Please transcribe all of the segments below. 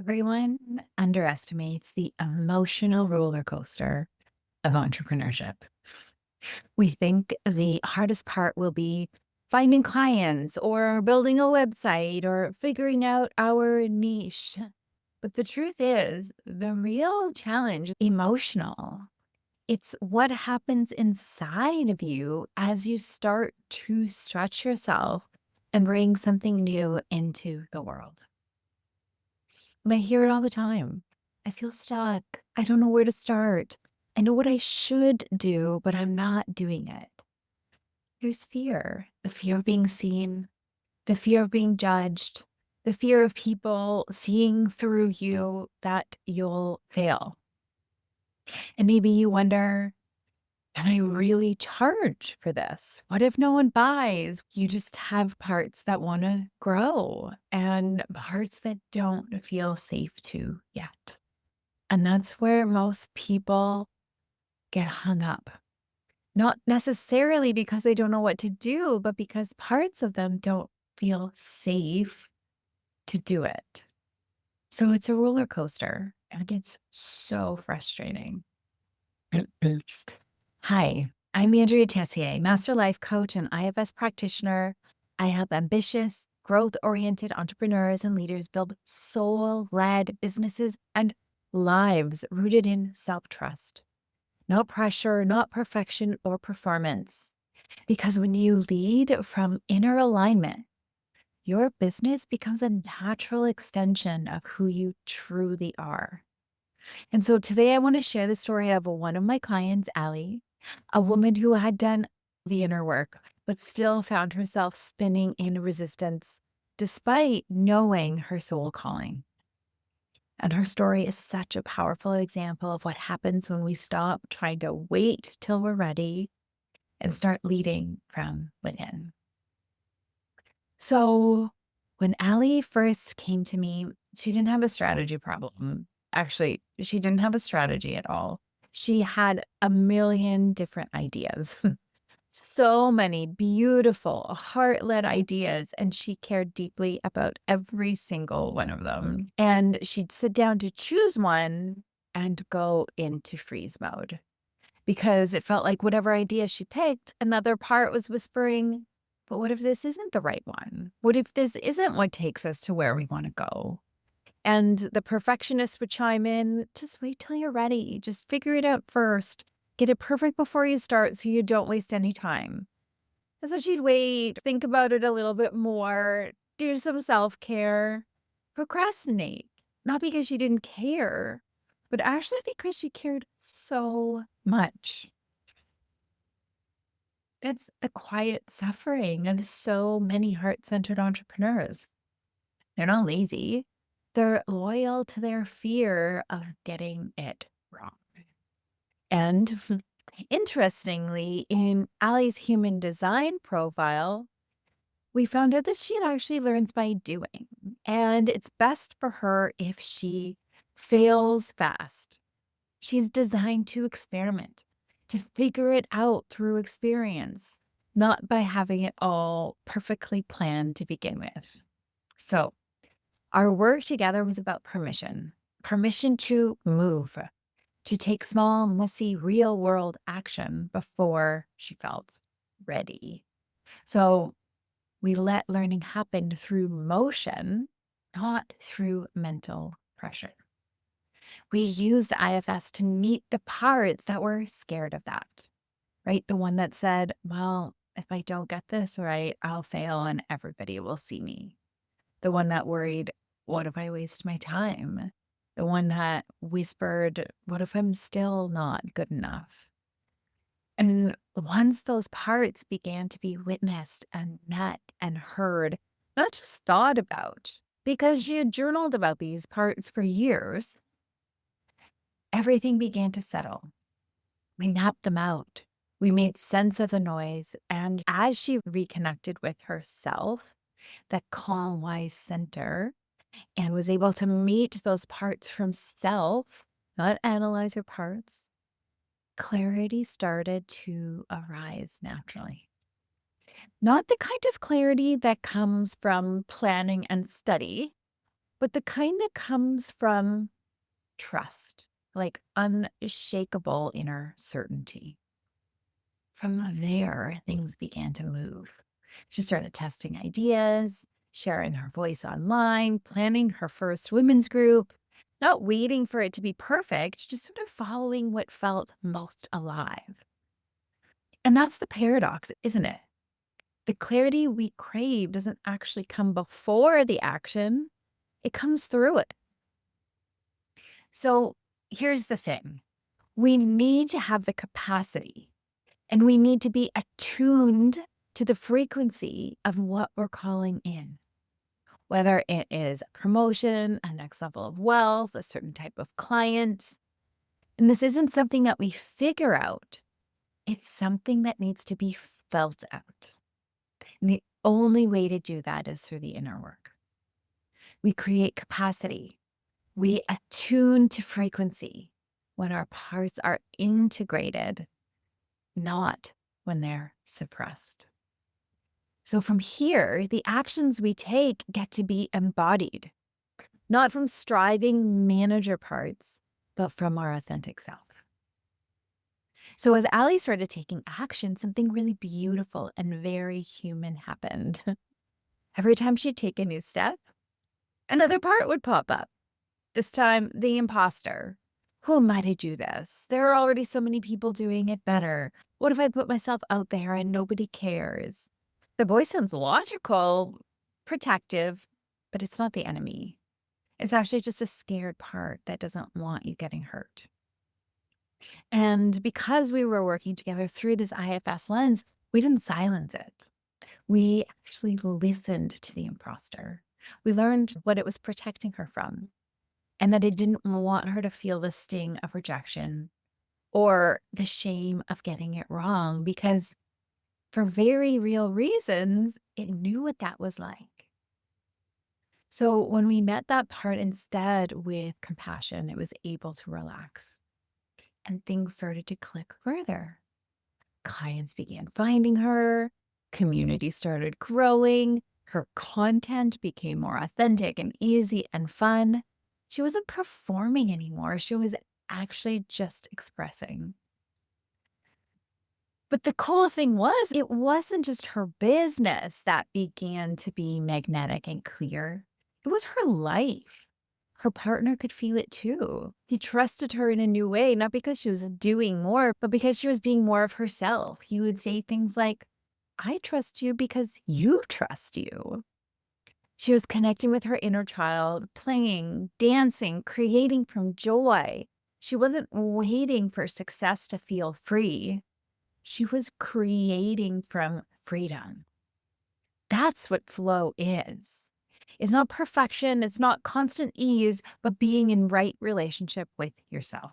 Everyone underestimates the emotional roller coaster of entrepreneurship. We think the hardest part will be finding clients or building a website or figuring out our niche. But the truth is, the real challenge is emotional. It's what happens inside of you as you start to stretch yourself and bring something new into the world. I hear it all the time. I feel stuck. I don't know where to start. I know what I should do, but I'm not doing it. There's fear, the fear of being seen, the fear of being judged, the fear of people seeing through you that you'll fail. And maybe you wonder, can I really charge for this? What if no one buys? You just have parts that want to grow and parts that don't feel safe to yet. And that's where most people get hung up. Not necessarily because they don't know what to do, but because parts of them don't feel safe to do it. So it's a roller coaster and it gets so frustrating. Hi, I'm Andrea Tessier, Master Life Coach and IFS practitioner. I help ambitious, growth oriented entrepreneurs and leaders build soul led businesses and lives rooted in self trust. Not pressure, not perfection or performance. Because when you lead from inner alignment, your business becomes a natural extension of who you truly are. And so today I want to share the story of one of my clients, Allie, a woman who had done the inner work, but still found herself spinning in resistance despite knowing her soul calling. And her story is such a powerful example of what happens when we stop trying to wait till we're ready and start leading from within. So, when Allie first came to me, she didn't have a strategy problem. Actually, she didn't have a strategy at all. She had a million different ideas. So many beautiful, heart led ideas, and she cared deeply about every single one of them. And she'd sit down to choose one and go into freeze mode because it felt like whatever idea she picked, another part was whispering, but what if this isn't the right one? What if this isn't what takes us to where we want to go? And the perfectionist would chime in, just wait till you're ready. Just figure it out first. Get it perfect before you start so you don't waste any time. And so she'd wait, think about it a little bit more, do some self care, procrastinate. Not because she didn't care, but actually because she cared so much. That's the quiet suffering of so many heart centered entrepreneurs. They're not lazy, they're loyal to their fear of getting it wrong. And interestingly, in Allie's human design profile, we found out that she actually learns by doing. And it's best for her if she fails fast. She's designed to experiment, to figure it out through experience, not by having it all perfectly planned to begin with. So, our work together was about permission to move, to take small, messy, real world action before she felt ready. So, we let learning happen through motion, not through mental pressure. We used IFS to meet the parts that were scared of that, right? The one that said, well, if I don't get this right, I'll fail and everybody will see me. The one that worried, what if I waste my time? The one that whispered, what if I'm still not good enough? And once those parts began to be witnessed and met and heard, not just thought about, because she had journaled about these parts for years, everything began to settle. We mapped them out. We made sense of the noise. And as she reconnected with herself, that calm, wise center, and was able to meet those parts from self, not analyze her parts, clarity started to arise naturally. Not the kind of clarity that comes from planning and study, but the kind that comes from trust, like unshakable inner certainty. From there, things began to move. She started testing ideas, sharing her voice online, planning her first women's group, not waiting for it to be perfect, just sort of following what felt most alive. And that's the paradox, isn't it? The clarity we crave doesn't actually come before the action, it comes through it. So here's the thing, we need to have the capacity and we need to be attuned to the frequency of what we're calling in, whether it is a promotion, a next level of wealth, a certain type of client. And this isn't something that we figure out, it's something that needs to be felt out. And the only way to do that is through the inner work. We create capacity, we attune to frequency when our parts are integrated, not when they're suppressed. So from here, the actions we take get to be embodied, not from striving manager parts, but from our authentic self. So as Ali started taking action, something really beautiful and very human happened. Every time she'd take a new step, another part would pop up. This time, the imposter. Who am I to do this? There are already so many people doing it better. What if I put myself out there and nobody cares? The voice sounds logical, protective, but it's not the enemy. It's actually just a scared part that doesn't want you getting hurt. And because we were working together through this IFS lens, we didn't silence it. We actually listened to the imposter. We learned what it was protecting her from, and that it didn't want her to feel the sting of rejection or the shame of getting it wrong, because for very real reasons, it knew what that was like. So when we met that part instead with compassion, it was able to relax and things started to click further. Clients began finding her, community started growing, her content became more authentic and easy and fun. She wasn't performing anymore. She was actually just expressing. But the cool thing was, it wasn't just her business that began to be magnetic and clear. It was her life. Her partner could feel it too. He trusted her in a new way, not because she was doing more, but because she was being more of herself. He would say things like, I trust you because you trust you. She was connecting with her inner child, playing, dancing, creating from joy. She wasn't waiting for success to feel free. She was creating from freedom. That's what flow is. It's not perfection, it's not constant ease, but being in right relationship with yourself.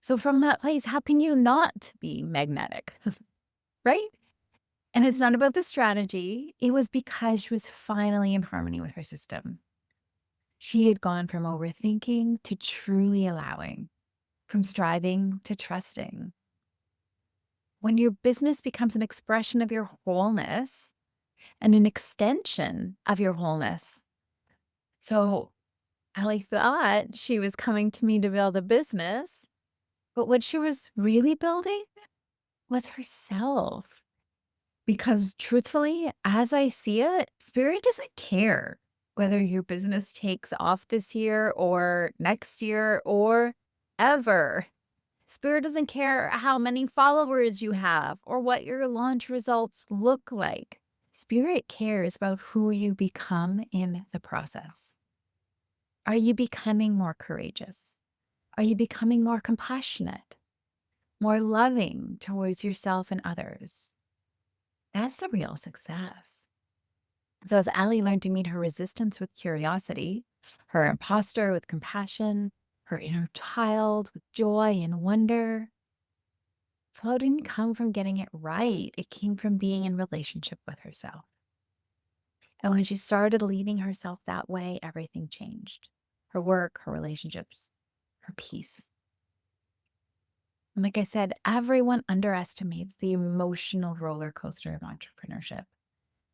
So from that place, how can you not be magnetic? Right? And it's not about the strategy. It was because she was finally in harmony with her system. She had gone from overthinking to truly allowing, from striving to trusting. When your business becomes an expression of your wholeness and an extension of your wholeness. So Allie thought she was coming to me to build a business, but what she was really building was herself. Because truthfully, as I see it, spirit doesn't care whether your business takes off this year or next year or ever. Spirit doesn't care how many followers you have or what your launch results look like. Spirit cares about who you become in the process. Are you becoming more courageous? Are you becoming more compassionate, more loving towards yourself and others? That's the real success. So as Ali learned to meet her resistance with curiosity, her imposter with compassion, her inner child with joy and wonder, flow didn't come from getting it right. It came from being in relationship with herself. And when she started leading herself that way, everything changed. Her work, her relationships, her peace. And like I said, everyone underestimates the emotional roller coaster of entrepreneurship.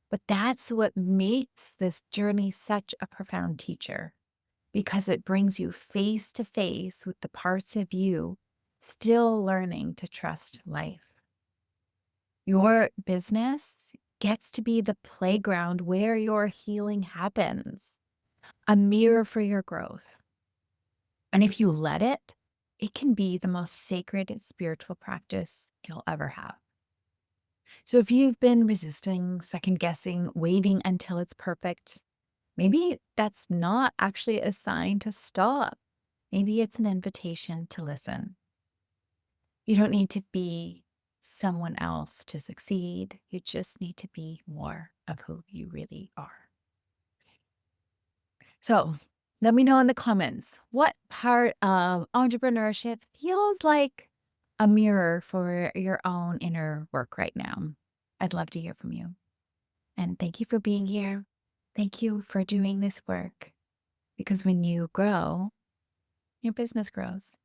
But that's what makes this journey such a profound teacher because it brings you face to face with the parts of you still learning to trust life. Your business gets to be the playground where your healing happens, a mirror for your growth. And if you let it, it can be the most sacred spiritual practice you'll ever have. So if you've been resisting, second guessing, waiting until it's perfect, maybe that's not actually a sign to stop. Maybe it's an invitation to listen. You don't need to be someone else to succeed. You just need to be more of who you really are. So let me know in the comments what part of entrepreneurship feels like a mirror for your own inner work right now. I'd love to hear from you. And thank you for being here. Thank you for doing this work because when you grow, your business grows.